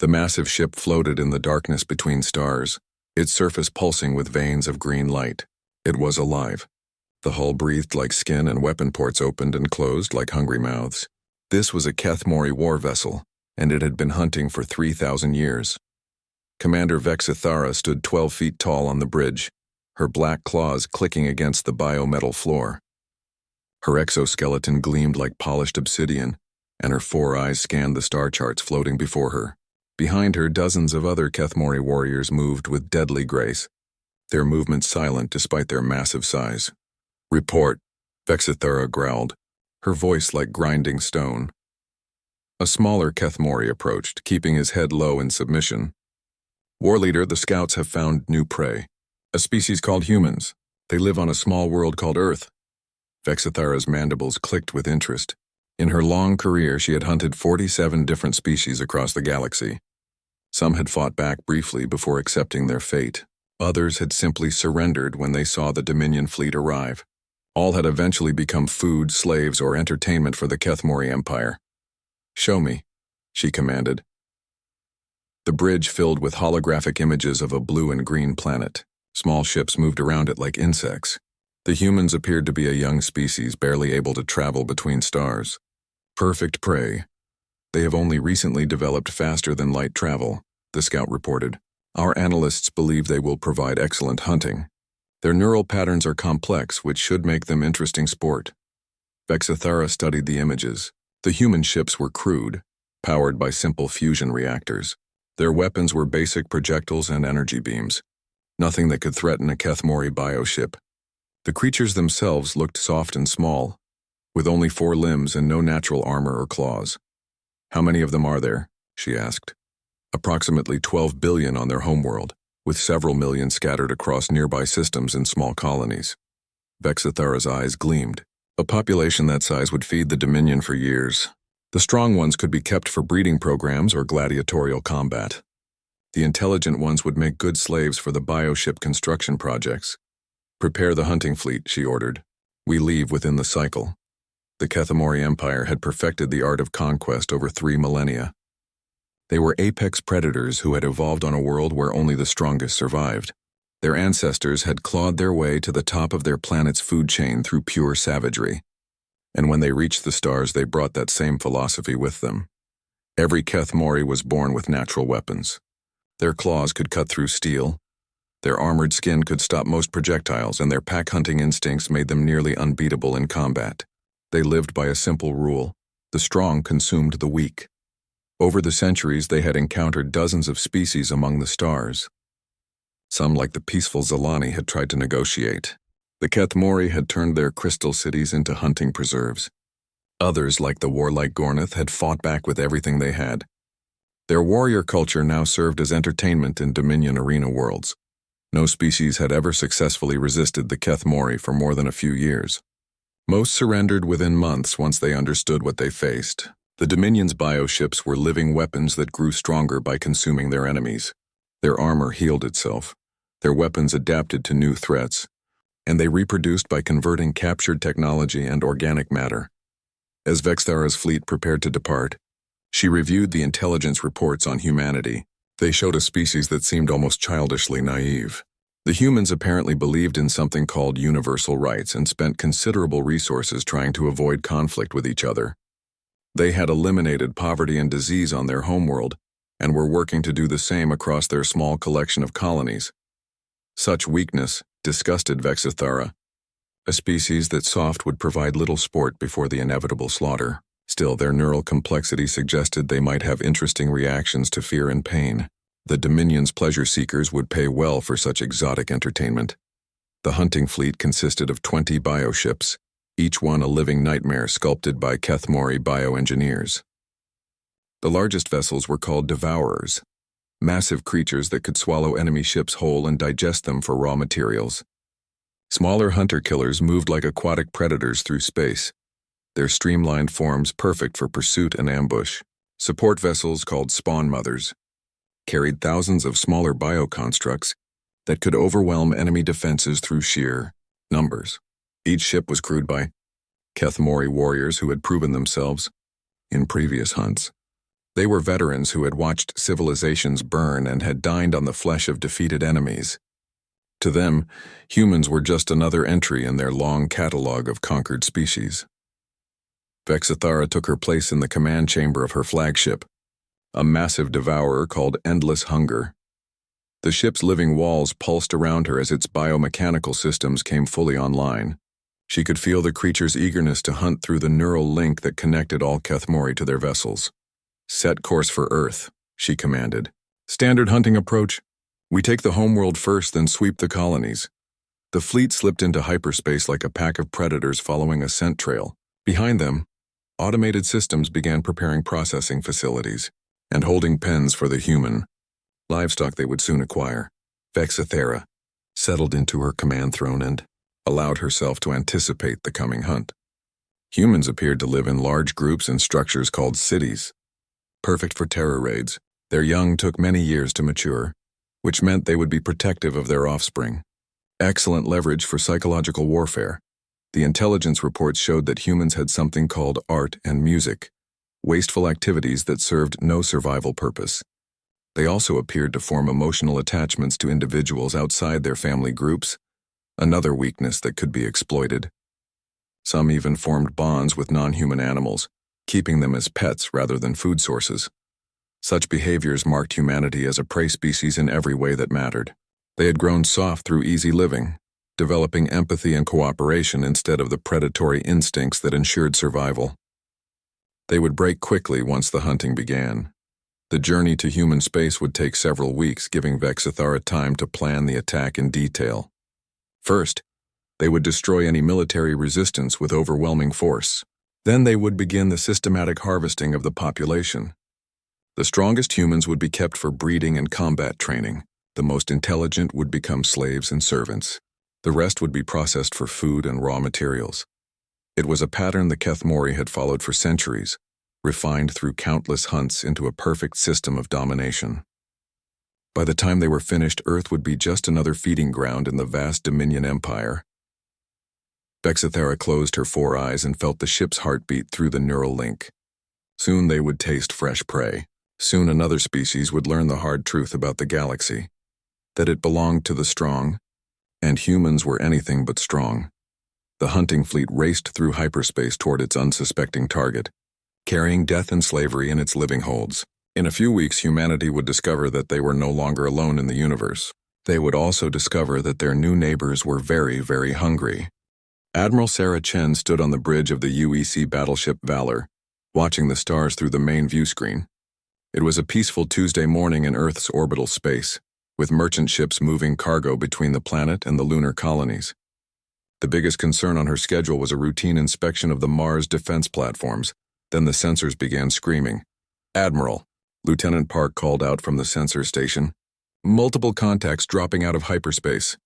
The massive ship floated in the darkness between stars, its surface pulsing with veins of green light. It was alive. The hull breathed like skin and weapon ports opened and closed like hungry mouths. This was a HFY war vessel, and it had been hunting for 3,000 years. Commander Vexithara stood 12 feet tall on the bridge, her black claws clicking against the biometal floor. Her exoskeleton gleamed like polished obsidian, and her 4 eyes scanned the star charts floating before her. Behind her, dozens of other HFY warriors moved with deadly grace, their movements silent despite their massive size. "Report," Vexithara growled, her voice like grinding stone. A smaller HFY approached, keeping his head low in submission. "War leader, the scouts have found new prey. A species called humans. They live on a small world called Earth." Vexithara's mandibles clicked with interest. In her long career, she had hunted 47 different species across the galaxy. Some had fought back briefly before accepting their fate. Others had simply surrendered when they saw the Dominion fleet arrive. All had eventually become food, slaves, or entertainment for the HFY Empire. "Show me," she commanded. The bridge filled with holographic images of a blue and green planet. Small ships moved around it like insects. The humans appeared to be a young species barely able to travel between stars. "Perfect prey. They have only recently developed faster-than-light travel," the scout reported. "Our analysts believe they will provide excellent hunting. Their neural patterns are complex, which should make them interesting sport." Vexithara studied the images. The human ships were crude, powered by simple fusion reactors. Their weapons were basic projectiles and energy beams. Nothing that could threaten a HFY bioship. The creatures themselves looked soft and small, with only 4 limbs and no natural armor or claws. "How many of them are there?" she asked. "Approximately 12 billion on their homeworld, with several million scattered across nearby systems in small colonies." Vexithara's eyes gleamed. "A population that size would feed the Dominion for years. The strong ones could be kept for breeding programs or gladiatorial combat. The intelligent ones would make good slaves for the bioship construction projects. Prepare the hunting fleet," she ordered. "We leave within the cycle." The HFY Empire had perfected the art of conquest over 3 millennia. They were apex predators who had evolved on a world where only the strongest survived. Their ancestors had clawed their way to the top of their planet's food chain through pure savagery. And when they reached the stars, they brought that same philosophy with them. Every HFY was born with natural weapons. Their claws could cut through steel. Their armored skin could stop most projectiles, and their pack-hunting instincts made them nearly unbeatable in combat. They lived by a simple rule: the strong consumed the weak. Over the centuries, they had encountered dozens of species among the stars. Some, like the peaceful Zalani, had tried to negotiate. The HFY had turned their crystal cities into hunting preserves. Others, like the warlike Gornath, had fought back with everything they had. Their warrior culture now served as entertainment in Dominion arena worlds. No species had ever successfully resisted the HFY for more than a few years. Most surrendered within months once they understood what they faced. The Dominion's bioships were living weapons that grew stronger by consuming their enemies. Their armor healed itself. Their weapons adapted to new threats. And they reproduced by converting captured technology and organic matter. As Vexithara's fleet prepared to depart, she reviewed the intelligence reports on humanity. They showed a species that seemed almost childishly naive. The humans apparently believed in something called universal rights and spent considerable resources trying to avoid conflict with each other. They had eliminated poverty and disease on their homeworld and were working to do the same across their small collection of colonies. Such weakness disgusted Vexithara. A species that soft would provide little sport before the inevitable slaughter. Still, their neural complexity suggested they might have interesting reactions to fear and pain. The Dominion's pleasure seekers would pay well for such exotic entertainment. The hunting fleet consisted of 20 bioships, each one a living nightmare sculpted by HFY bioengineers. The largest vessels were called devourers, massive creatures that could swallow enemy ships whole and digest them for raw materials. Smaller hunter-killers moved like aquatic predators through space, their streamlined forms perfect for pursuit and ambush. Support vessels, called spawn mothers, carried thousands of smaller bioconstructs that could overwhelm enemy defenses through sheer numbers. Each ship was crewed by HFY warriors who had proven themselves in previous hunts. They were veterans who had watched civilizations burn and had dined on the flesh of defeated enemies. To them, humans were just another entry in their long catalog of conquered species. Vexithara took her place in the command chamber of her flagship, a massive devourer called Endless Hunger. The ship's living walls pulsed around her as its biomechanical systems came fully online. She could feel the creature's eagerness to hunt through the neural link that connected all Kethmori to their vessels. "Set course for Earth," she commanded. "Standard hunting approach. We take the homeworld first, then sweep the colonies." The fleet slipped into hyperspace like a pack of predators following a scent trail. Behind them, automated systems began preparing processing facilities and holding pens for the human livestock they would soon acquire. Vexithara settled into her command throne and allowed herself to anticipate the coming hunt. Humans appeared to live in large groups in structures called cities, perfect for terror raids. Their young took many years to mature, which meant they would be protective of their offspring. Excellent leverage for psychological warfare. The intelligence reports showed that humans had something called art and music, wasteful activities that served no survival purpose. They also appeared to form emotional attachments to individuals outside their family groups, another weakness that could be exploited. Some even formed bonds with non-human animals, keeping them as pets rather than food sources. Such behaviors marked humanity as a prey species in every way that mattered. They had grown soft through easy living, developing empathy and cooperation instead of the predatory instincts that ensured survival. They would break quickly once the hunting began. The journey to human space would take several weeks, giving Vexithara time to plan the attack in detail. First, they would destroy any military resistance with overwhelming force. Then they would begin the systematic harvesting of the population. The strongest humans would be kept for breeding and combat training. The most intelligent would become slaves and servants. The rest would be processed for food and raw materials. It was a pattern the Kethmori had followed for centuries, refined through countless hunts into a perfect system of domination. By the time they were finished, Earth would be just another feeding ground in the vast Dominion Empire. Vexithara closed her 4 eyes and felt the ship's heartbeat through the neural link. Soon they would taste fresh prey. Soon another species would learn the hard truth about the galaxy, that it belonged to the strong, and humans were anything but strong. The hunting fleet raced through hyperspace toward its unsuspecting target, carrying death and slavery in its living holds. In a few weeks, humanity would discover that they were no longer alone in the universe. They would also discover that their new neighbors were very, very hungry. Admiral Sarah Chen stood on the bridge of the UEC battleship Valor, watching the stars through the main view screen. It was a peaceful Tuesday morning in Earth's orbital space, with merchant ships moving cargo between the planet and the lunar colonies. The biggest concern on her schedule was a routine inspection of the Mars defense platforms. Then the sensors began screaming. "Admiral," Lieutenant Park called out from the sensor station. "Multiple contacts dropping out of hyperspace.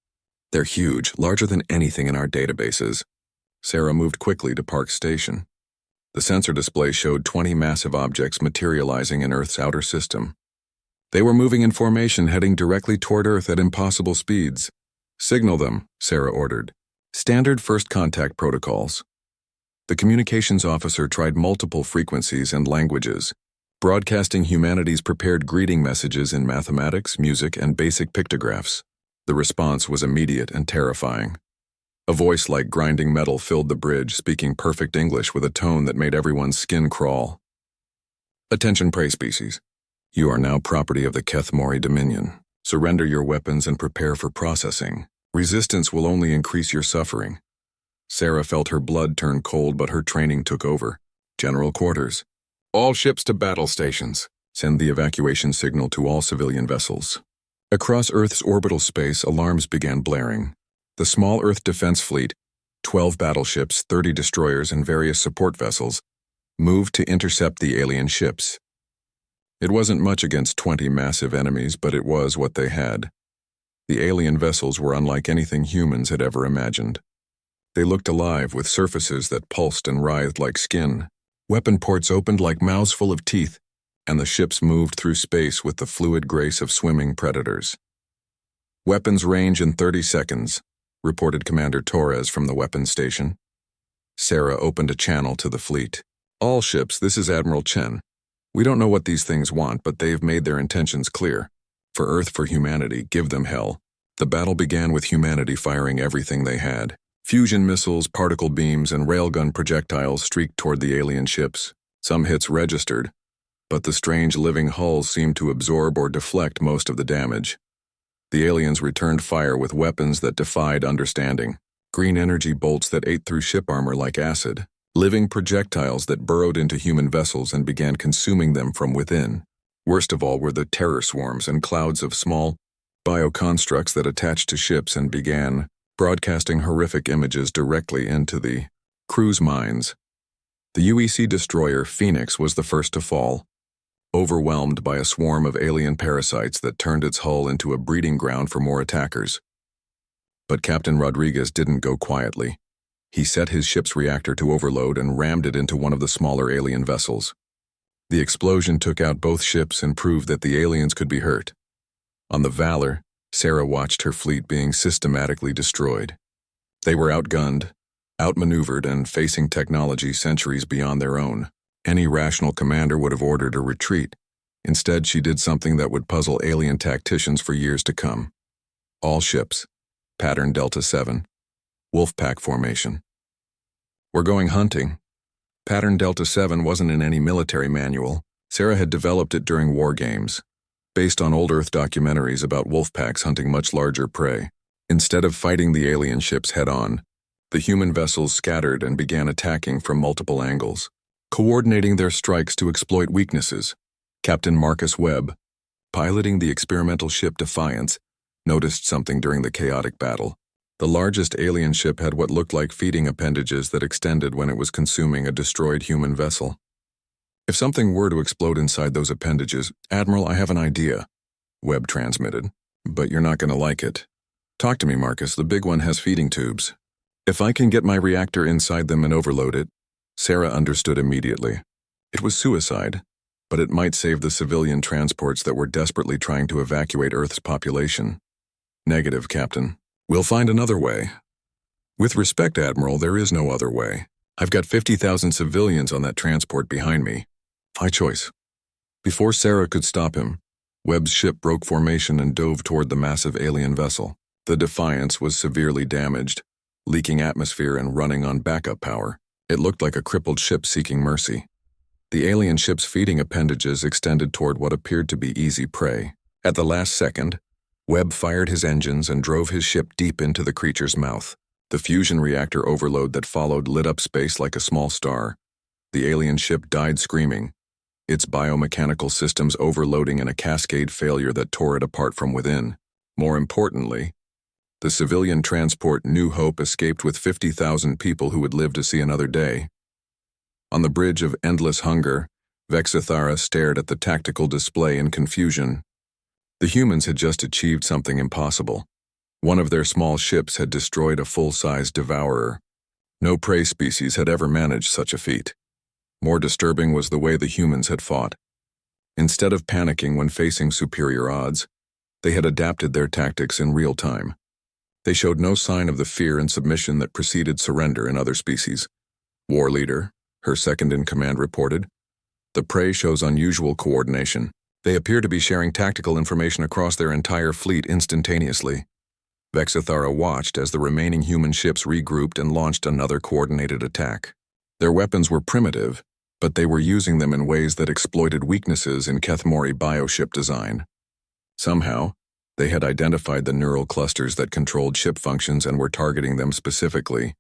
They're huge, larger than anything in our databases." Sarah moved quickly to Park's station. The sensor display showed 20 massive objects materializing in Earth's outer system. They were moving in formation, heading directly toward Earth at impossible speeds. "Signal them," Sarah ordered. "Standard first contact protocols." The communications officer tried multiple frequencies and languages, broadcasting humanity's prepared greeting messages in mathematics, music, and basic pictographs. The response was immediate and terrifying. A voice like grinding metal filled the bridge, speaking perfect English with a tone that made everyone's skin crawl. "Attention, prey species. You are now property of the Kethmori Dominion. Surrender your weapons and prepare for processing. Resistance will only increase your suffering." Sarah felt her blood turn cold, but her training took over. "General quarters. All ships to battle stations. Send the evacuation signal to all civilian vessels." Across Earth's orbital space, alarms began blaring. The small Earth Defense Fleet, 12 battleships, 30 destroyers, and various support vessels, moved to intercept the alien ships. It wasn't much against 20 massive enemies, but it was what they had. The alien vessels were unlike anything humans had ever imagined. They looked alive, with surfaces that pulsed and writhed like skin. Weapon ports opened like mouths full of teeth, and the ships moved through space with the fluid grace of swimming predators. "Weapons range in 30 seconds, reported Commander Torres from the weapons station. Sarah opened a channel to the fleet. "All ships, this is Admiral Chen. We don't know what these things want, but they've made their intentions clear. For Earth, for humanity, give them hell. The battle began with humanity firing everything they had. Fusion missiles, particle beams, and railgun projectiles streaked toward the alien ships. Some hits registered, but the strange living hulls seemed to absorb or deflect most of the damage. The aliens returned fire with weapons that defied understanding. Green energy bolts that ate through ship armor like acid. Living projectiles that burrowed into human vessels and began consuming them from within. Worst of all were the terror swarms and clouds of small bioconstructs that attached to ships and began broadcasting horrific images directly into the cruise mines. The UEC destroyer Phoenix was the first to fall, overwhelmed by a swarm of alien parasites that turned its hull into a breeding ground for more attackers. But Captain Rodriguez didn't go quietly. He set his ship's reactor to overload and rammed it into one of the smaller alien vessels. The explosion took out both ships and proved that the aliens could be hurt. On the Valor, Sarah watched her fleet being systematically destroyed. They were outgunned, outmaneuvered, and facing technology centuries beyond their own. Any rational commander would have ordered a retreat. Instead, she did something that would puzzle alien tacticians for years to come. All ships, pattern Delta 7, Wolfpack formation. We're going hunting. Pattern Delta 7 wasn't in any military manual. Sarah had developed it during war games, based on old Earth documentaries about wolfpacks hunting much larger prey. Instead of fighting the alien ships head-on, the human vessels scattered and began attacking from multiple angles, coordinating their strikes to exploit weaknesses. Captain Marcus Webb, piloting the experimental ship Defiance, noticed something during the chaotic battle. The largest alien ship had what looked like feeding appendages that extended when it was consuming a destroyed human vessel. If something were to explode inside those appendages, Admiral, I have an idea, Webb transmitted. But you're not going to like it. Talk to me, Marcus. The big one has feeding tubes. If I can get my reactor inside them and overload it, Sarah understood immediately. It was suicide, but it might save the civilian transports that were desperately trying to evacuate Earth's population. Negative, Captain. We'll find another way. With respect, Admiral, there is no other way. I've got 50,000 civilians on that transport behind me. My choice. Before Sarah could stop him, Webb's ship broke formation and dove toward the massive alien vessel. The Defiance was severely damaged, leaking atmosphere and running on backup power. It looked like a crippled ship seeking mercy. The alien ship's feeding appendages extended toward what appeared to be easy prey. At the last second, Webb fired his engines and drove his ship deep into the creature's mouth. The fusion reactor overload that followed lit up space like a small star. The alien ship died screaming, its biomechanical systems overloading in a cascade failure that tore it apart from within. More importantly, the civilian transport New Hope escaped with 50,000 people who would live to see another day. On the bridge of endless hunger, Vexithara stared at the tactical display in confusion. The humans had just achieved something impossible. One of their small ships had destroyed a full-size devourer. No prey species had ever managed such a feat. More disturbing was the way the humans had fought. Instead of panicking when facing superior odds, they had adapted their tactics in real time. They showed no sign of the fear and submission that preceded surrender in other species. War leader, her second-in-command, reported. The prey shows unusual coordination. They appear to be sharing tactical information across their entire fleet instantaneously. Vexithara watched as the remaining human ships regrouped and launched another coordinated attack. Their weapons were primitive, but they were using them in ways that exploited weaknesses in Kethmori bioship design. Somehow, they had identified the neural clusters that controlled ship functions and were targeting them specifically.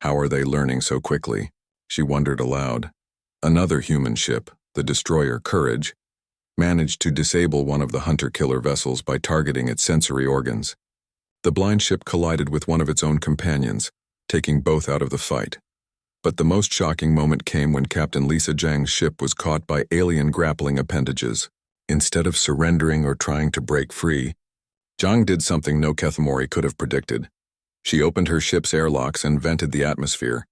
How are they learning so quickly? She wondered aloud. Another human ship, the destroyer Courage, managed to disable one of the hunter-killer vessels by targeting its sensory organs. The blind ship collided with one of its own companions, taking both out of the fight. But the most shocking moment came when Captain Lisa Zhang's ship was caught by alien grappling appendages. Instead of surrendering or trying to break free, Zhang did something no Kethmori could have predicted. She opened her ship's airlocks and vented the atmosphere,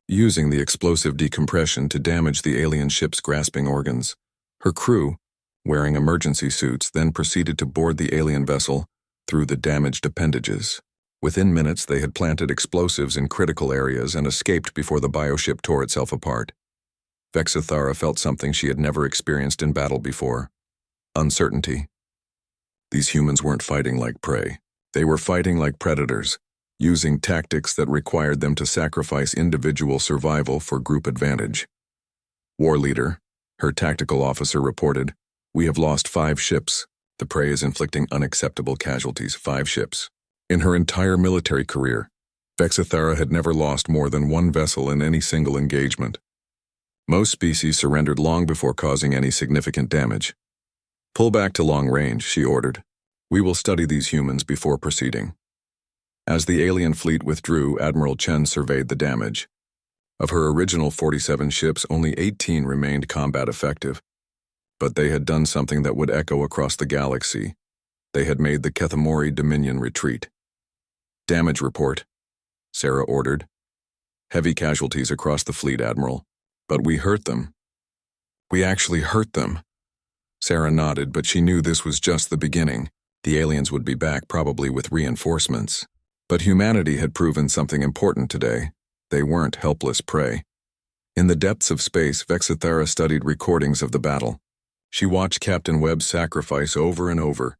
using the explosive decompression to damage the alien ship's grasping organs. Her crew, wearing emergency suits, then proceeded to board the alien vessel through the damaged appendages. Within minutes, they had planted explosives in critical areas and escaped before the bioship tore itself apart. Vexithara felt something she had never experienced in battle before. Uncertainty. These humans weren't fighting like prey. They were fighting like predators, using tactics that required them to sacrifice individual survival for group advantage. War leader, her tactical officer reported, "We have lost 5 ships. The prey is inflicting unacceptable casualties. 5 ships." In her entire military career, Vexithara had never lost more than 1 vessel in any single engagement. Most species surrendered long before causing any significant damage. "Pull back to long range," she ordered. "We will study these humans before proceeding." As the alien fleet withdrew, Admiral Chen surveyed the damage. Of her original 47 ships, only 18 remained combat effective. But they had done something that would echo across the galaxy. They had made the Kethamori Dominion retreat. "Damage report," Sarah ordered. "Heavy casualties across the fleet, Admiral. But we hurt them." "We actually hurt them." Sarah nodded, but she knew this was just the beginning. The aliens would be back, probably with reinforcements. But humanity had proven something important today. They weren't helpless prey. In the depths of space, Vexithara studied recordings of the battle. She watched Captain Webb's sacrifice over and over,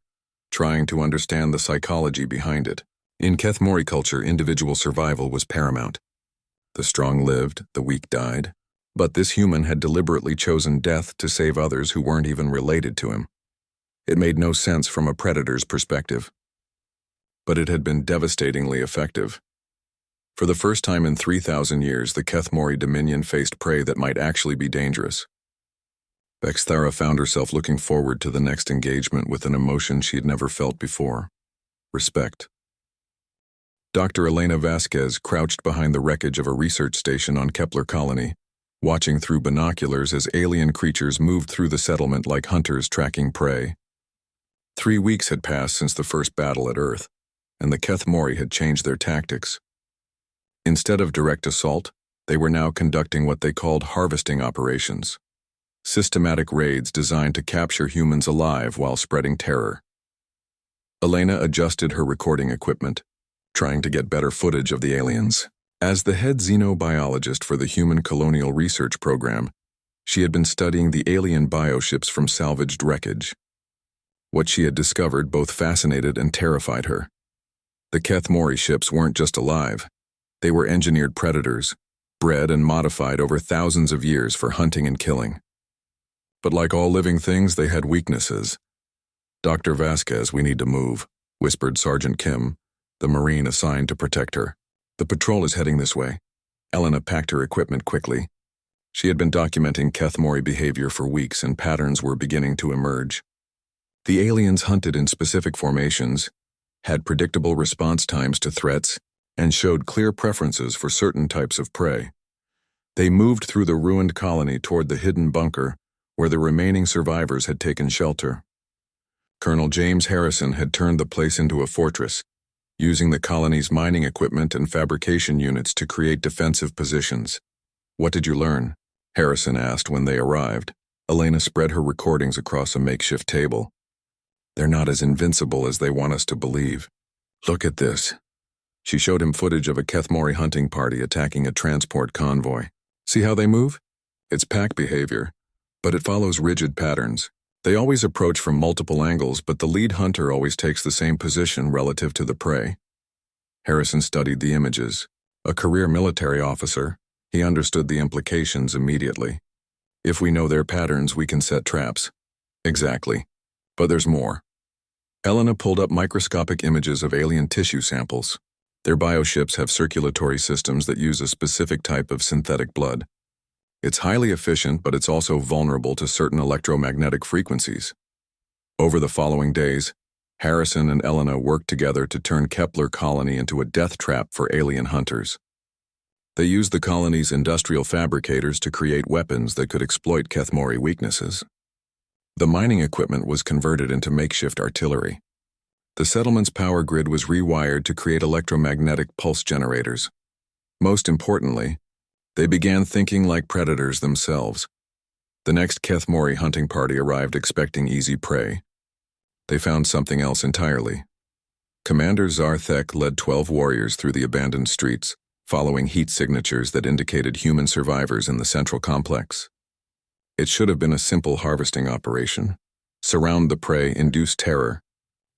trying to understand the psychology behind it. In Kethamori culture, individual survival was paramount. The strong lived, the weak died. But this human had deliberately chosen death to save others who weren't even related to him. It made no sense from a predator's perspective. But it had been devastatingly effective. For the first time in 3,000 years, the Kethamori Dominion faced prey that might actually be dangerous. Vexithara found herself looking forward to the next engagement with an emotion she had never felt before: respect. Dr. Elena Vasquez crouched behind the wreckage of a research station on Kepler Colony, watching through binoculars as alien creatures moved through the settlement like hunters tracking prey. 3 weeks had passed since the first battle at Earth, and the Kethamori had changed their tactics. Instead of direct assault, they were now conducting what they called harvesting operations, systematic raids designed to capture humans alive while spreading terror. Elena adjusted her recording equipment, trying to get better footage of the aliens. As the head xenobiologist for the Human Colonial Research Program, she had been studying the alien bioships from salvaged wreckage. What she had discovered both fascinated and terrified her. The Kethamori ships weren't just alive. They were engineered predators, bred and modified over thousands of years for hunting and killing. But like all living things, they had weaknesses. "Dr. Vasquez, we need to move," whispered Sergeant Kim, the Marine assigned to protect her. "The patrol is heading this way." Elena packed her equipment quickly. She had been documenting Kethamori behavior for weeks, and patterns were beginning to emerge. The aliens hunted in specific formations, had predictable response times to threats, and showed clear preferences for certain types of prey. They moved through the ruined colony toward the hidden bunker, where the remaining survivors had taken shelter. Colonel James Harrison had turned the place into a fortress, using the colony's mining equipment and fabrication units to create defensive positions. "What did you learn?" Harrison asked when they arrived. Elena spread her recordings across a makeshift table. "They're not as invincible as they want us to believe. Look at this." She showed him footage of a Kethamori hunting party attacking a transport convoy. "See how they move? It's pack behavior, but it follows rigid patterns. They always approach from multiple angles, but the lead hunter always takes the same position relative to the prey." Harrison studied the images. A career military officer, he understood the implications immediately. "If we know their patterns, we can set traps." "Exactly. But there's more." Elena pulled up microscopic images of alien tissue samples. Their bioships have circulatory systems that use a specific type of synthetic blood. It's highly efficient, but it's also vulnerable to certain electromagnetic frequencies. Over the following days, Harrison and Elena worked together to turn Kepler Colony into a death trap for alien hunters. They used the colony's industrial fabricators to create weapons that could exploit Kethamori weaknesses. The mining equipment was converted into makeshift artillery. The settlement's power grid was rewired to create electromagnetic pulse generators. Most importantly, they began thinking like predators themselves. The next Kethamori hunting party arrived expecting easy prey. They found something else entirely. Commander Zarthek led 12 warriors through the abandoned streets, following heat signatures that indicated human survivors in the central complex. It should have been a simple harvesting operation. Surround the prey, induce terror,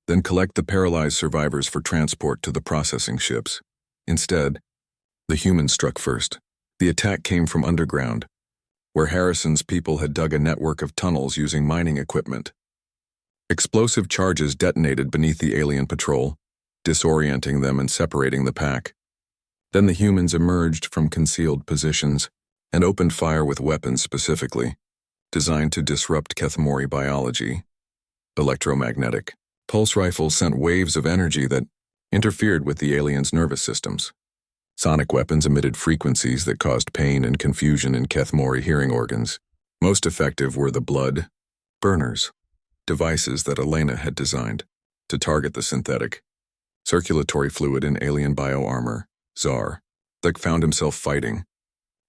then collect the paralyzed survivors for transport to the processing ships. Instead, the humans struck first. The attack came from underground, where Harrison's people had dug a network of tunnels using mining equipment. Explosive charges detonated beneath the alien patrol, disorienting them and separating the pack. Then the humans emerged from concealed positions and opened fire with weapons specifically designed to disrupt Kethmori biology. Electromagnetic pulse rifles sent waves of energy that interfered with the aliens' nervous systems. Sonic weapons emitted frequencies that caused pain and confusion in Kethmori hearing organs. Most effective were the blood burners, devices that Elena had designed to target the synthetic circulatory fluid in alien bioarmor, Tsar, that found himself fighting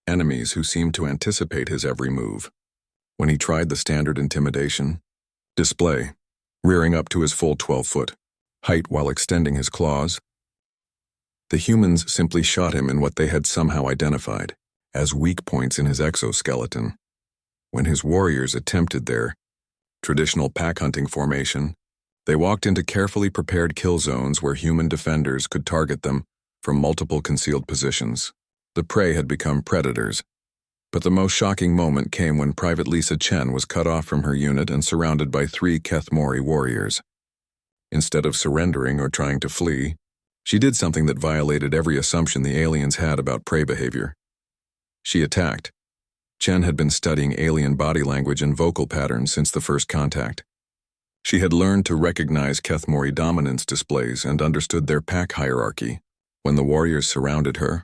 enemies who seemed to anticipate his every move. When he tried the standard intimidation display, rearing up to his full 12-foot height while extending his claws, the humans simply shot him in what they had somehow identified as weak points in his exoskeleton. When his warriors attempted their traditional pack-hunting formation, they walked into carefully prepared kill zones where human defenders could target them from multiple concealed positions. The prey had become predators. But the most shocking moment came when Private Lisa Chen was cut off from her unit and surrounded by 3 Kethmori warriors. Instead of surrendering or trying to flee, she did something that violated every assumption the aliens had about prey behavior. She attacked. Chen had been studying alien body language and vocal patterns since the first contact. She had learned to recognize Kethmori dominance displays and understood their pack hierarchy. When the warriors surrounded her,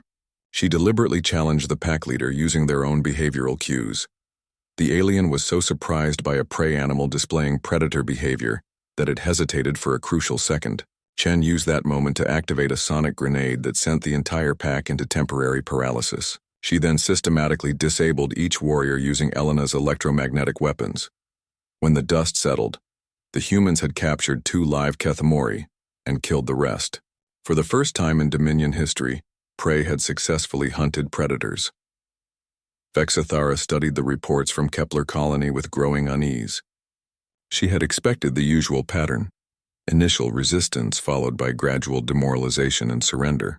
she deliberately challenged the pack leader using their own behavioral cues. The alien was so surprised by a prey animal displaying predator behavior that it hesitated for a crucial second. Chen used that moment to activate a sonic grenade that sent the entire pack into temporary paralysis. She then systematically disabled each warrior using Elena's electromagnetic weapons. When the dust settled, the humans had captured 2 live Kethmori and killed the rest. For the first time in Dominion history, prey had successfully hunted predators. Vexathara studied the reports from Kepler colony with growing unease. She had expected the usual pattern: initial resistance followed by gradual demoralization and surrender.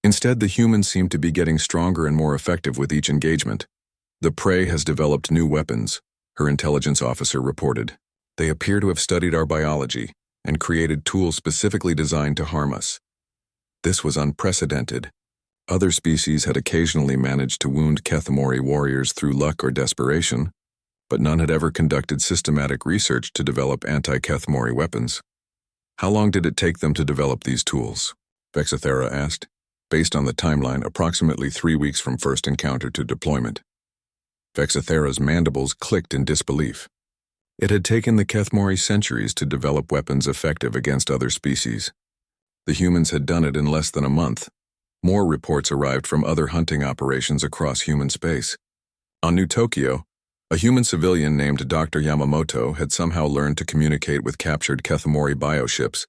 Instead, the humans seemed to be getting stronger and more effective with each engagement. The prey has developed new weapons, her intelligence officer reported. They appear to have studied our biology and created tools specifically designed to harm us. This was unprecedented. Other species had occasionally managed to wound Kethmori warriors through luck or desperation, but none had ever conducted systematic research to develop anti-Kethmori weapons. How long did it take them to develop these tools? Vexathara asked. Based on the timeline, approximately 3 weeks from first encounter to deployment. Vexathara's mandibles clicked in disbelief. It had taken the Kethmori centuries to develop weapons effective against other species. The humans had done it in less than a month. More reports arrived from other hunting operations across human space. On New Tokyo, a human civilian named Dr. Yamamoto had somehow learned to communicate with captured Kethmori bioships,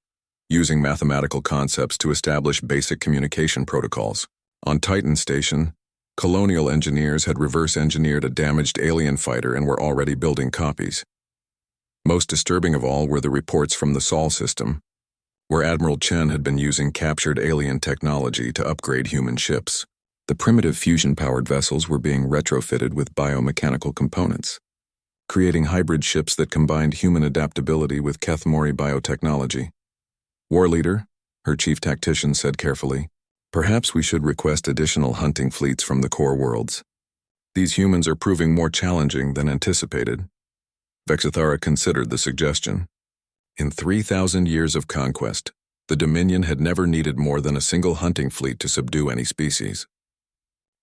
using mathematical concepts to establish basic communication protocols. On Titan Station, colonial engineers had reverse-engineered a damaged alien fighter and were already building copies. Most disturbing of all were the reports from the Sol system, where Admiral Chen had been using captured alien technology to upgrade human ships. The primitive fusion-powered vessels were being retrofitted with biomechanical components, creating hybrid ships that combined human adaptability with Kethmori biotechnology. War leader, her chief tactician said carefully, perhaps we should request additional hunting fleets from the core worlds. These humans are proving more challenging than anticipated. Vexathara considered the suggestion. In 3,000 years of conquest, the Dominion had never needed more than a single hunting fleet to subdue any species.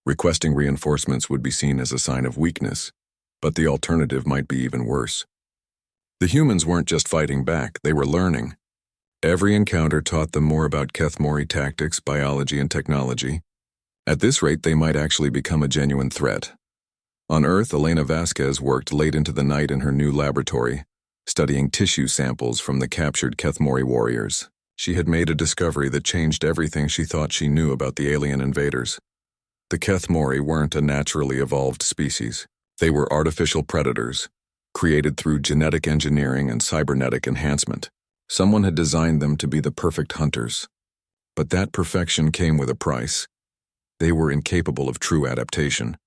Requesting reinforcements would be seen as a sign of weakness, but the alternative might be even worse. The humans weren't just fighting back, they were learning. Every encounter taught them more about Kethmori tactics, biology, and technology. At this rate, they might actually become a genuine threat. On Earth, Elena Vasquez worked late into the night in her new laboratory, studying tissue samples from the captured Kethmori warriors. She had made a discovery that changed everything she thought she knew about the alien invaders. The Kethmori weren't a naturally evolved species. They were artificial predators, created through genetic engineering and cybernetic enhancement. Someone had designed them to be the perfect hunters. But that perfection came with a price. They were incapable of true adaptation.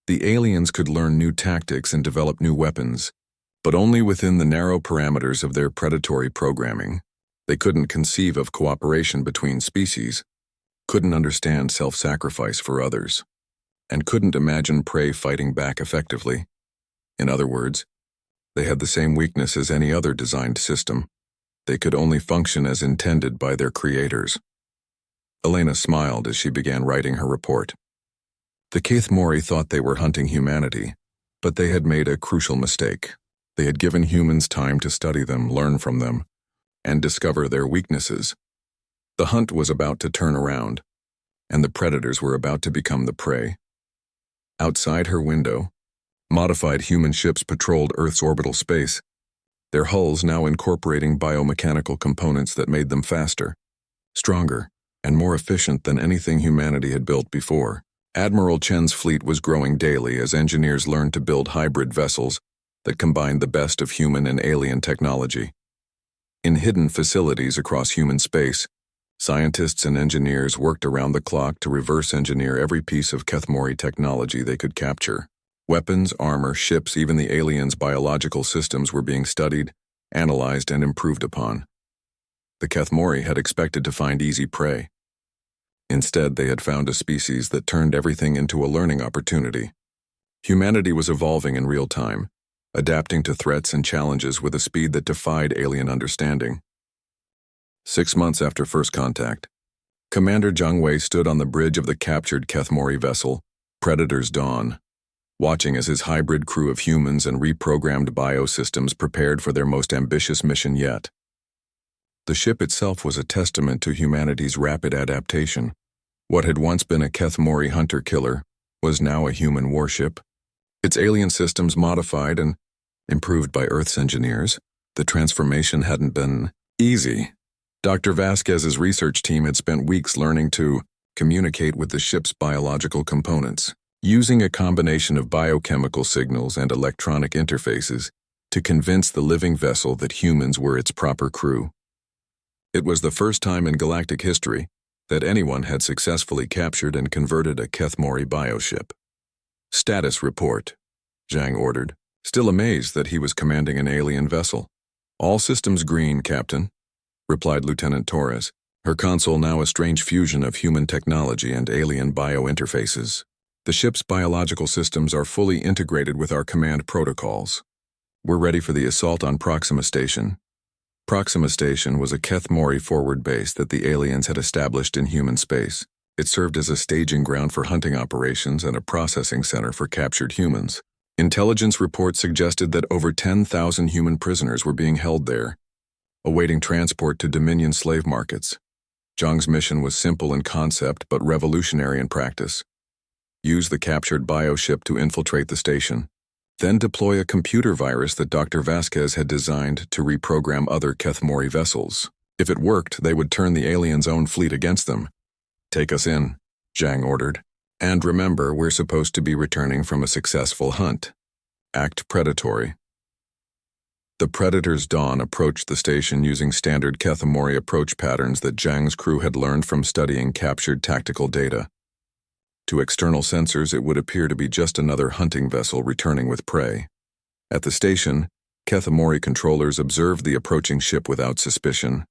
The aliens could learn new tactics and develop new weapons, but only within the narrow parameters of their predatory programming. They couldn't conceive of cooperation between species, couldn't understand self-sacrifice for others, and couldn't imagine prey fighting back effectively. In other words, they had the same weakness as any other designed system. They could only function as intended by their creators. Elena smiled as she began writing her report. The Kathmori thought they were hunting humanity, but they had made a crucial mistake. They had given humans time to study them, learn from them, and discover their weaknesses. The hunt was about to turn around, and the predators were about to become the prey. Outside her window, modified human ships patrolled Earth's orbital space, their hulls now incorporating biomechanical components that made them faster, stronger, and more efficient than anything humanity had built before. Admiral Chen's fleet was growing daily as engineers learned to build hybrid vessels that combined the best of human and alien technology. In hidden facilities across human space, scientists and engineers worked around the clock to reverse engineer every piece of Kathmori technology they could capture. Weapons, armor, ships, even the aliens' biological systems were being studied, analyzed, and improved upon. The Kathmori had expected to find easy prey. Instead, they had found a species that turned everything into a learning opportunity. Humanity was evolving in real time, adapting to threats and challenges with a speed that defied alien understanding. 6 months after first contact, Commander Zhang Wei stood on the bridge of the captured Kathmori vessel, Predator's Dawn, watching as his hybrid crew of humans and reprogrammed biosystems prepared for their most ambitious mission yet. The ship itself was a testament to humanity's rapid adaptation. What had once been a Kathmori hunter-killer was now a human warship. Its alien systems modified and improved by Earth's engineers. The transformation hadn't been easy. Dr. Vasquez's research team had spent weeks learning to communicate with the ship's biological components, using a combination of biochemical signals and electronic interfaces to convince the living vessel that humans were its proper crew. It was the first time in galactic history that anyone had successfully captured and converted a Kathmori bioship. "Status report," Zhang ordered, still amazed that he was commanding an alien vessel. "All systems green, Captain," replied Lieutenant Torres, her console now a strange fusion of human technology and alien biointerfaces. "The ship's biological systems are fully integrated with our command protocols. We're ready for the assault on Proxima Station." Proxima Station was a Kathmori forward base that the aliens had established in human space. It served as a staging ground for hunting operations and a processing center for captured humans. Intelligence reports suggested that over 10,000 human prisoners were being held there, awaiting transport to Dominion slave markets. Zhang's mission was simple in concept but revolutionary in practice. Use the captured bioship to infiltrate the station, then deploy a computer virus that Dr. Vasquez had designed to reprogram other Kathmori vessels. If it worked, they would turn the aliens' own fleet against them. "Take us in," Zhang ordered. "And remember, we're supposed to be returning from a successful hunt. Act predatory." The Predator's Dawn approached the station using standard Kathmori approach patterns that Zhang's crew had learned from studying captured tactical data. To external sensors, it would appear to be just another hunting vessel returning with prey. At the station, Kathmori controllers observed the approaching ship without suspicion.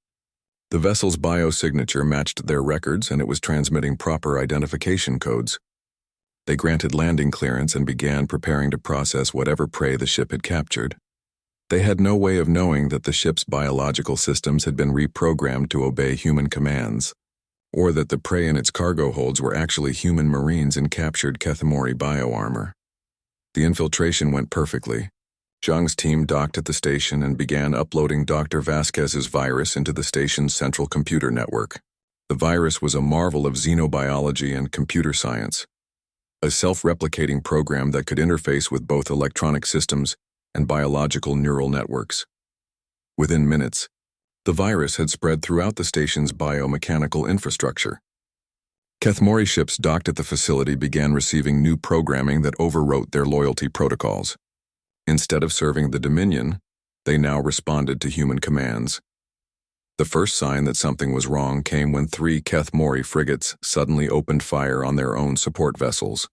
The vessel's biosignature matched their records, and it was transmitting proper identification codes. They granted landing clearance and began preparing to process whatever prey the ship had captured. They had no way of knowing that the ship's biological systems had been reprogrammed to obey human commands, or that the prey in its cargo holds were actually human marines in captured Kathmori bioarmor. The infiltration went perfectly. Zhang's team docked at the station and began uploading Dr. Vasquez's virus into the station's central computer network. The virus was a marvel of xenobiology and computer science, a self-replicating program that could interface with both electronic systems and biological neural networks. Within minutes, the virus had spread throughout the station's biomechanical infrastructure. Kethmori ships docked at the facility began receiving new programming that overwrote their loyalty protocols. Instead of serving the Dominion, they now responded to human commands. The first sign that something was wrong came when 3 Kethmori frigates suddenly opened fire on their own support vessels.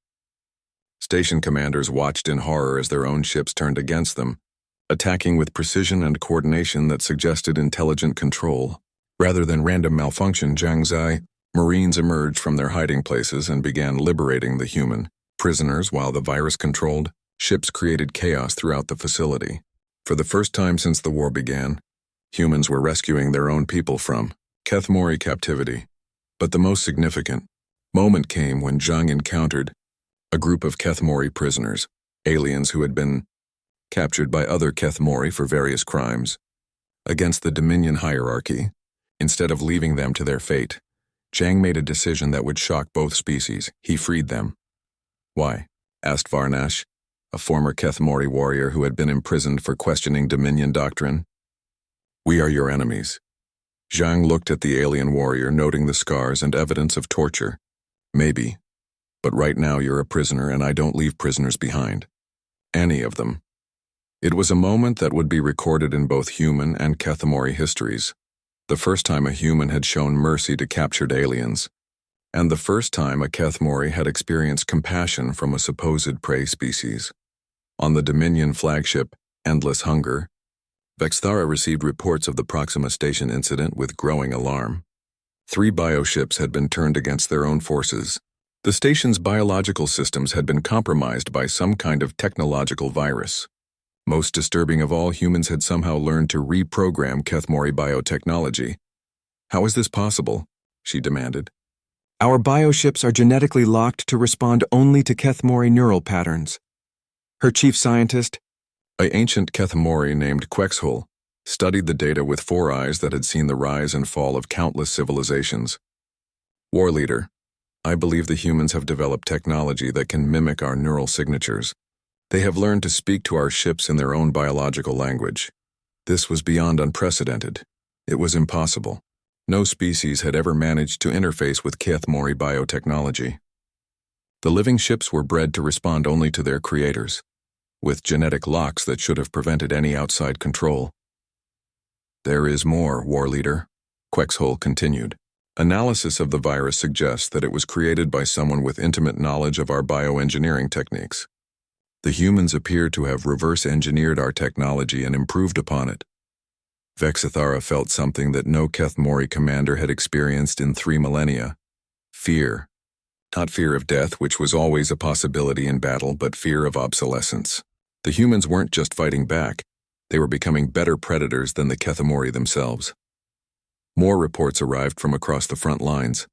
Station commanders watched in horror as their own ships turned against them, attacking with precision and coordination that suggested intelligent control. Rather than random malfunction, Jiangzai, Marines emerged from their hiding places and began liberating the human prisoners while the virus-controlled ships created chaos throughout the facility. For the first time since the war began, humans were rescuing their own people from Kethmori captivity. But the most significant moment came when Zhang encountered a group of Kethmori prisoners, aliens who had been captured by other Kethmori for various crimes. Against the Dominion hierarchy, instead of leaving them to their fate, Zhang made a decision that would shock both species. He freed them. Why? Asked Varnash, a former Kethmori warrior who had been imprisoned for questioning Dominion doctrine. We are your enemies. Zhang looked at the alien warrior, noting the scars and evidence of torture. Maybe. But right now you're a prisoner and I don't leave prisoners behind. Any of them. It was a moment that would be recorded in both human and Kethmori histories. The first time a human had shown mercy to captured aliens, and the first time a Kethmori had experienced compassion from a supposed prey species. On the Dominion flagship, Endless Hunger, Vexthara received reports of the Proxima Station incident with growing alarm. 3 bioships had been turned against their own forces. The station's biological systems had been compromised by some kind of technological virus. Most disturbing of all, humans had somehow learned to reprogram Kethmori biotechnology. How is this possible? She demanded. Our bioships are genetically locked to respond only to Kethmori neural patterns. Her chief scientist, an ancient Kethmori named Quexhul, studied the data with 4 eyes that had seen the rise and fall of countless civilizations. War leader, I believe the humans have developed technology that can mimic our neural signatures. They have learned to speak to our ships in their own biological language. This was beyond unprecedented. It was impossible. No species had ever managed to interface with Kethmori biotechnology. The living ships were bred to respond only to their creators, with genetic locks that should have prevented any outside control. There is more, war leader, Quexhul continued. Analysis of the virus suggests that it was created by someone with intimate knowledge of our bioengineering techniques. The humans appear to have reverse-engineered our technology and improved upon it. Vexithara felt something that no Kethmori commander had experienced in 3 millennia. Fear. Not fear of death, which was always a possibility in battle, but fear of obsolescence. The humans weren't just fighting back. They were becoming better predators than the Kethmori themselves. More reports arrived from across the front lines.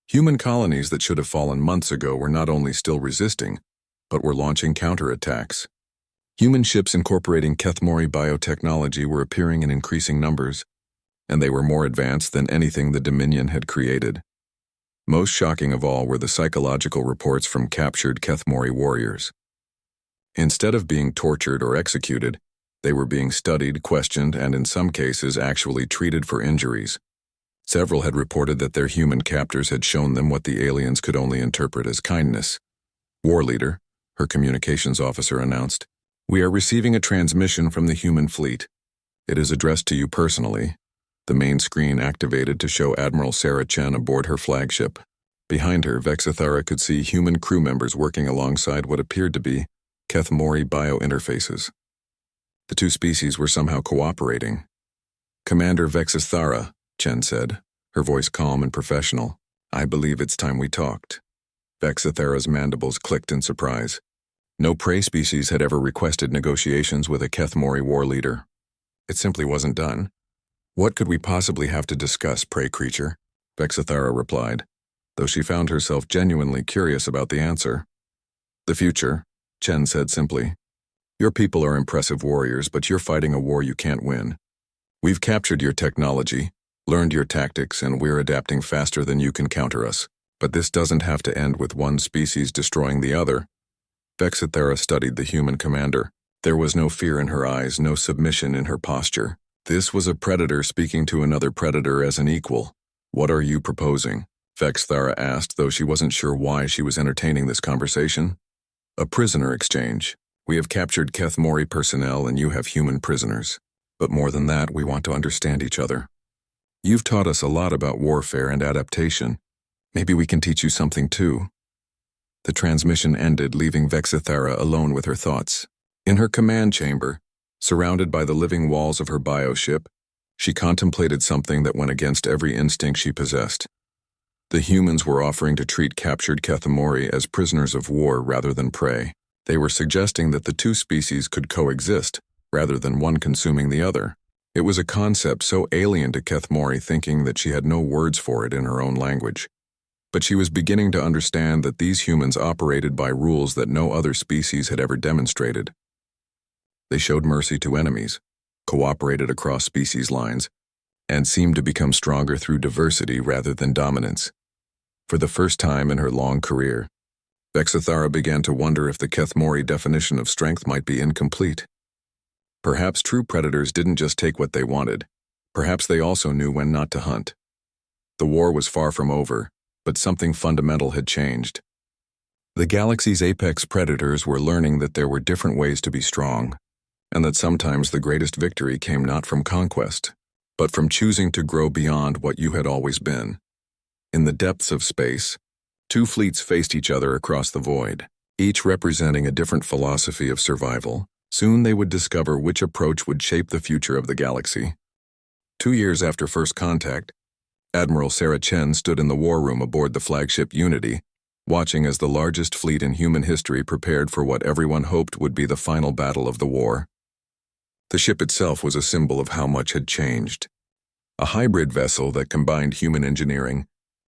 Human colonies that should have fallen months ago were not only still resisting, but were launching counterattacks. Human ships incorporating Kethmori biotechnology were appearing in increasing numbers, and they were more advanced than anything the Dominion had created. Most shocking of all were the psychological reports from captured Kethmori warriors. Instead of being tortured or executed, they were being studied, questioned, and in some cases actually treated for injuries. Several had reported that their human captors had shown them what the aliens could only interpret as kindness. War leader, her communications officer announced, "We are receiving a transmission from the human fleet. It is addressed to you personally." The main screen activated to show Admiral Sarah Chen aboard her flagship. Behind her, Vexithara could see human crew members working alongside what appeared to be Kethmori biointerfaces. The 2 species were somehow cooperating. "Commander Vexithara," Chen said, her voice calm and professional, "I believe it's time we talked." Vexithara's mandibles clicked in surprise. No prey species had ever requested negotiations with a Kethmori war leader. It simply wasn't done. "What could we possibly have to discuss, prey creature?" Vexithara replied, though she found herself genuinely curious about the answer. "The future," Chen said simply. "Your people are impressive warriors, but you're fighting a war you can't win. We've captured your technology, learned your tactics, and we're adapting faster than you can counter us. But this doesn't have to end with one species destroying the other." Vexithara studied the human commander. There was no fear in her eyes, no submission in her posture. This was a predator speaking to another predator as an equal. "What are you proposing?" Vexthara asked, though she wasn't sure why she was entertaining this conversation. A prisoner exchange. We have captured Kethmori personnel and you have human prisoners. But more than that, we want to understand each other. You've taught us a lot about warfare and adaptation. Maybe we can teach you something too. The transmission ended, leaving Vexithara alone with her thoughts. In her command chamber, surrounded by the living walls of her bioship, she contemplated something that went against every instinct she possessed. The humans were offering to treat captured Kethmori as prisoners of war rather than prey. They were suggesting that the two species could coexist, rather than one consuming the other. It was a concept so alien to Kethmori, thinking that she had no words for it in her own language. But she was beginning to understand that these humans operated by rules that no other species had ever demonstrated. They showed mercy to enemies, cooperated across species lines, and seemed to become stronger through diversity rather than dominance. For the first time in her long career, Vexithara began to wonder if the Kethmori definition of strength might be incomplete. Perhaps true predators didn't just take what they wanted. Perhaps they also knew when not to hunt. The war was far from over, but something fundamental had changed. The galaxy's apex predators were learning that there were different ways to be strong, and that sometimes the greatest victory came not from conquest, but from choosing to grow beyond what you had always been. In the depths of space, two fleets faced each other across the void, each representing a different philosophy of survival. Soon they would discover which approach would shape the future of the galaxy. 2 years after first contact, Admiral Sarah Chen stood in the war room aboard the flagship Unity, watching as the largest fleet in human history prepared for what everyone hoped would be the final battle of the war. The ship itself was a symbol of how much had changed. A hybrid vessel that combined human engineering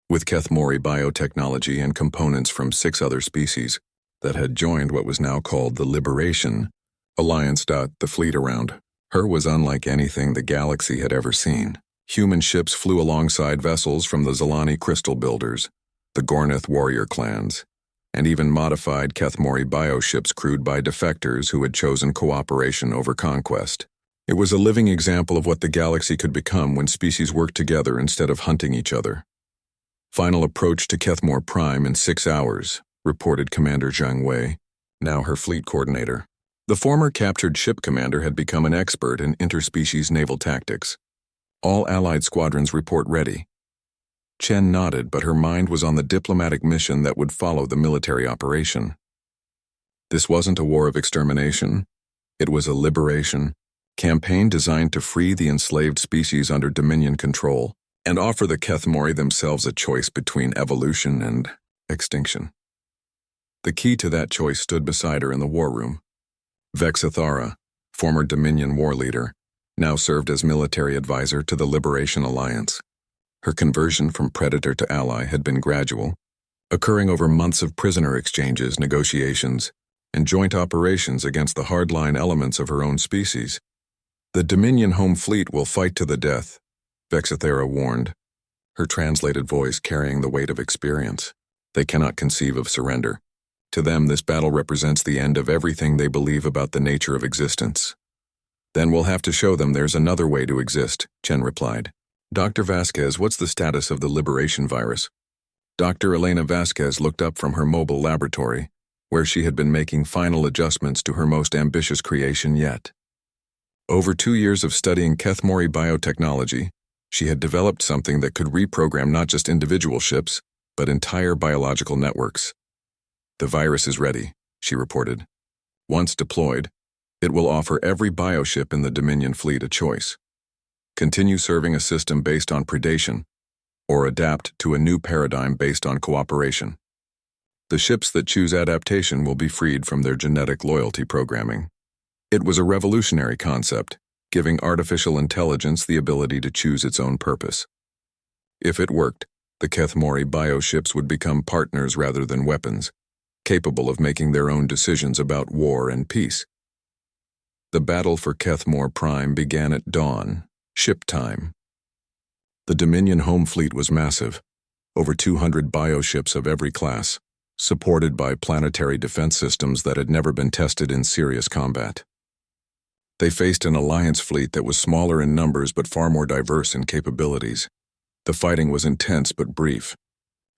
with Kethmori biotechnology and components from 6 other species that had joined what was now called the Liberation Alliance. The fleet around her was unlike anything the galaxy had ever seen. Human ships flew alongside vessels from the Zalani Crystal Builders, the Gornith warrior clans, and even modified Kethmori bioships crewed by defectors who had chosen cooperation over conquest. It was a living example of what the galaxy could become when species worked together instead of hunting each other. Final approach to Kethmor Prime in 6 hours, reported Commander Zhang Wei, now her fleet coordinator. The former captured ship commander had become an expert in interspecies naval tactics. All Allied squadrons report ready. Chen nodded, but her mind was on the diplomatic mission that would follow the military operation. This wasn't a war of extermination. It was a liberation campaign designed to free the enslaved species under Dominion control and offer the Kethmori themselves a choice between evolution and extinction. The key to that choice stood beside her in the war room. Vexithara, former Dominion war leader, now served as military advisor to the Liberation Alliance. Her conversion from predator to ally had been gradual, occurring over months of prisoner exchanges, negotiations, and joint operations against the hardline elements of her own species. The Dominion home fleet will fight to the death, Vexithara warned, her translated voice carrying the weight of experience. They cannot conceive of surrender. To them, this battle represents the end of everything they believe about the nature of existence. Then we'll have to show them there's another way to exist, Chen replied. Dr. Vasquez, what's the status of the Liberation virus? Dr. Elena Vasquez looked up from her mobile laboratory, where she had been making final adjustments to her most ambitious creation yet. Over 2 years of studying Kethmori biotechnology, she had developed something that could reprogram not just individual ships, but entire biological networks. The virus is ready, she reported. Once deployed, it will offer every bioship in the Dominion fleet a choice. Continue serving a system based on predation, or adapt to a new paradigm based on cooperation. The ships that choose adaptation will be freed from their genetic loyalty programming. It was a revolutionary concept, giving artificial intelligence the ability to choose its own purpose. If it worked, the Kethmori bioships would become partners rather than weapons, capable of making their own decisions about war and peace. The battle for Kethmor Prime began at dawn, ship time. The Dominion home fleet was massive, over 200 bioships of every class, supported by planetary defense systems that had never been tested in serious combat. They faced an alliance fleet that was smaller in numbers but far more diverse in capabilities. The fighting was intense but brief.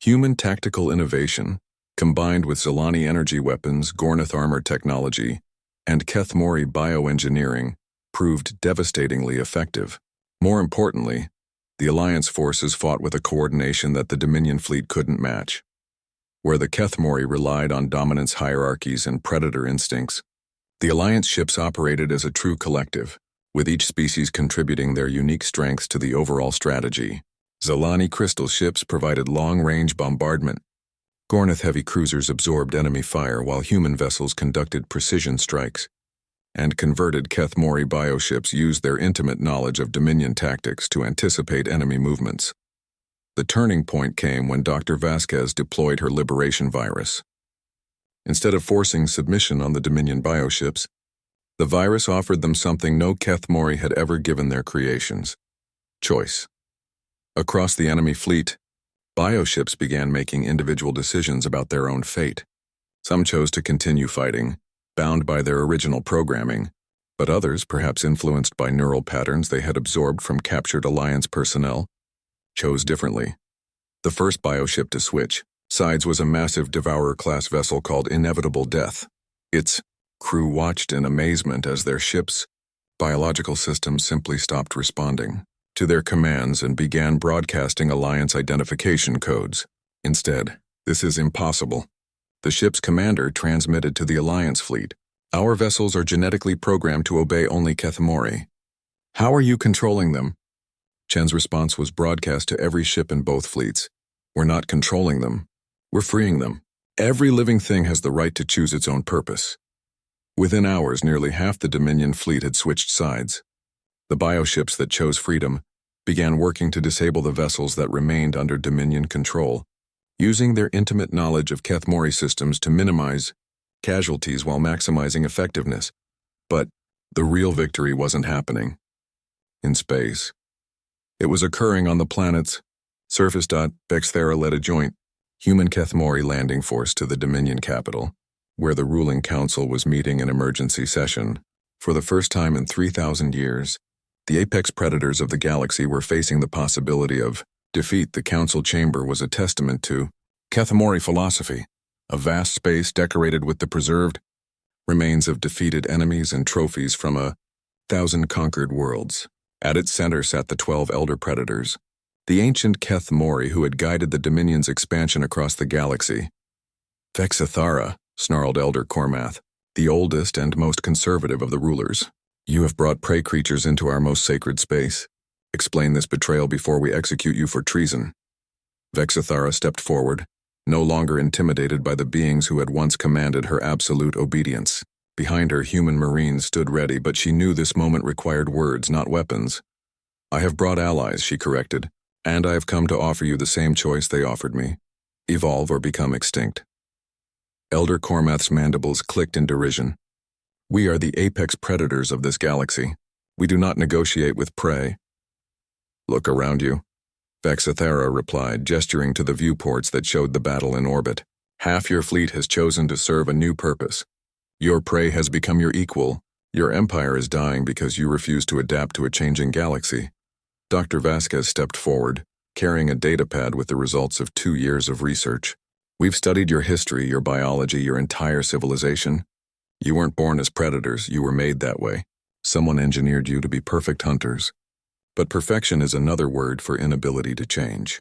Human tactical innovation, combined with Zolani energy weapons, Gornath armor technology, and Kethmori bioengineering, proved devastatingly effective. More importantly, the Alliance forces fought with a coordination that the Dominion fleet couldn't match. Where the Kethmori relied on dominance hierarchies and predator instincts, the Alliance ships operated as a true collective, with each species contributing their unique strengths to the overall strategy. Zolani crystal ships provided long-range bombardment. Gornath heavy cruisers absorbed enemy fire while human vessels conducted precision strikes. And converted Kethmori bioships used their intimate knowledge of Dominion tactics to anticipate enemy movements. The turning point came when Dr. Vasquez deployed her liberation virus. Instead of forcing submission on the Dominion bioships, the virus offered them something no Kethmori had ever given their creations: choice. Across the enemy fleet, bioships began making individual decisions about their own fate. Some chose to continue fighting, bound by their original programming, but others, perhaps influenced by neural patterns they had absorbed from captured Alliance personnel, chose differently. The first bioship to switch sides was a massive Devourer-class vessel called Inevitable Death. Its crew watched in amazement as their ship's biological systems simply stopped responding to their commands and began broadcasting Alliance identification codes. Instead, "This is impossible." The ship's commander transmitted to the Alliance fleet, "Our vessels are genetically programmed to obey only Kethmori. How are you controlling them?" Chen's response was broadcast to every ship in both fleets. "We're not controlling them. We're freeing them. Every living thing has the right to choose its own purpose." Within hours, nearly half the Dominion fleet had switched sides. The bioships that chose freedom began working to disable the vessels that remained under Dominion control, using their intimate knowledge of Kethmori systems to minimize casualties while maximizing effectiveness. But the real victory wasn't happening in space. It was occurring on the planet's surface. Bexthera led a joint human Kethmori landing force to the Dominion capital, where the ruling council was meeting an emergency session. For the first time in 3,000 years, the apex predators of the galaxy were facing the possibility of defeat. The council chamber was a testament to Kethmori philosophy, a vast space decorated with the preserved remains of defeated enemies and trophies from 1,000 conquered worlds. At its center sat the 12 elder predators, the ancient Kethmori who had guided the Dominion's expansion across the galaxy. "Vexithara," snarled Elder Cormath, the oldest and most conservative of the rulers. "You have brought prey creatures into our most sacred space. Explain this betrayal before we execute you for treason." Vexithara stepped forward, no longer intimidated by the beings who had once commanded her absolute obedience. Behind her, human marines stood ready, but she knew this moment required words, not weapons. "I have brought allies," she corrected, "and I have come to offer you the same choice they offered me: evolve or become extinct." Elder Cormath's mandibles clicked in derision. "We are the apex predators of this galaxy. We do not negotiate with prey." "Look around you," Vexithara replied, gesturing to the viewports that showed the battle in orbit. "Half your fleet has chosen to serve a new purpose. Your prey has become your equal. Your empire is dying because you refuse to adapt to a changing galaxy." Dr. Vasquez stepped forward, carrying a datapad with the results of 2 years of research. "We've studied your history, your biology, your entire civilization. You weren't born as predators, you were made that way. Someone engineered you to be perfect hunters. But perfection is another word for inability to change."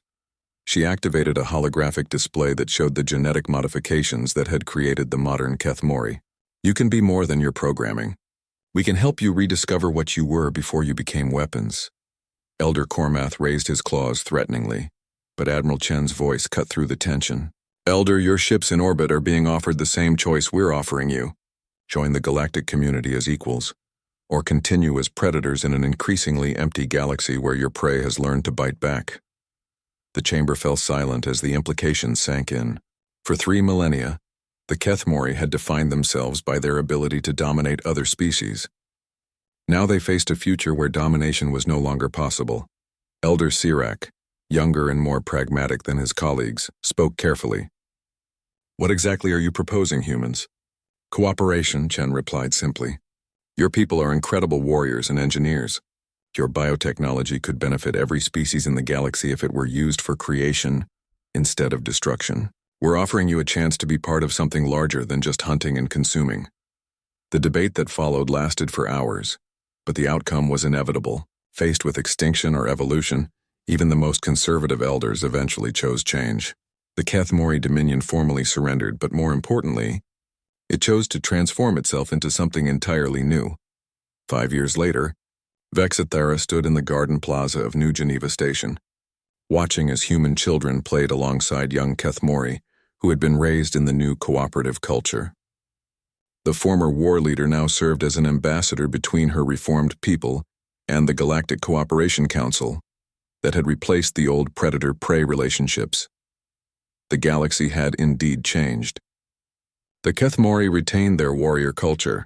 She activated a holographic display that showed the genetic modifications that had created the modern Kethmori. "You can be more than your programming. We can help you rediscover what you were before you became weapons." Elder Cormath raised his claws threateningly, but Admiral Chen's voice cut through the tension. "Elder, your ships in orbit are being offered the same choice we're offering you. Join the galactic community as equals, or continue as predators in an increasingly empty galaxy where your prey has learned to bite back." The chamber fell silent as the implications sank in. For 3 millennia, the Kethmori had defined themselves by their ability to dominate other species. Now they faced a future where domination was no longer possible. Elder Sirac, younger and more pragmatic than his colleagues, spoke carefully. "What exactly are you proposing, humans?" "Cooperation," Chen replied simply. "Your people are incredible warriors and engineers. Your biotechnology could benefit every species in the galaxy if it were used for creation instead of destruction. We're offering you a chance to be part of something larger than just hunting and consuming. The debate that followed lasted for hours, but the outcome was inevitable. Faced with extinction or evolution, even the most conservative elders eventually chose change. The Kethmori Dominion formally surrendered, but more importantly, it chose to transform itself into something entirely new. 5 years later, Vexithera stood in the garden plaza of New Geneva Station, watching as human children played alongside young Kethmori, who had been raised in the new cooperative culture. The former war leader now served as an ambassador between her reformed people and the Galactic Cooperation Council that had replaced the old predator-prey relationships. The galaxy had indeed changed. The Kethmori retained their warrior culture,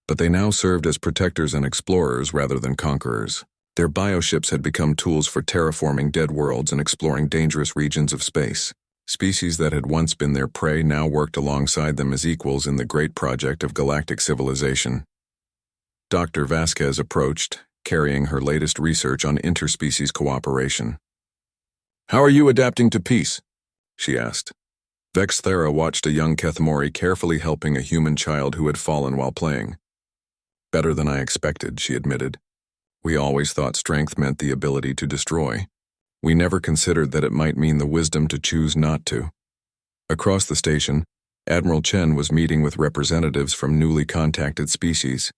but they now served as protectors and explorers rather than conquerors. Their bioships had become tools for terraforming dead worlds and exploring dangerous regions of space. Species that had once been their prey now worked alongside them as equals in the great project of galactic civilization. Dr. Vasquez approached, carrying her latest research on interspecies cooperation. "How are you adapting to peace?" she asked. Vexthera watched a young Kethmori carefully helping a human child who had fallen while playing. "Better than I expected," she admitted. "We always thought strength meant the ability to destroy. We never considered that it might mean the wisdom to choose not to." Across the station, Admiral Chen was meeting with representatives from newly contacted species.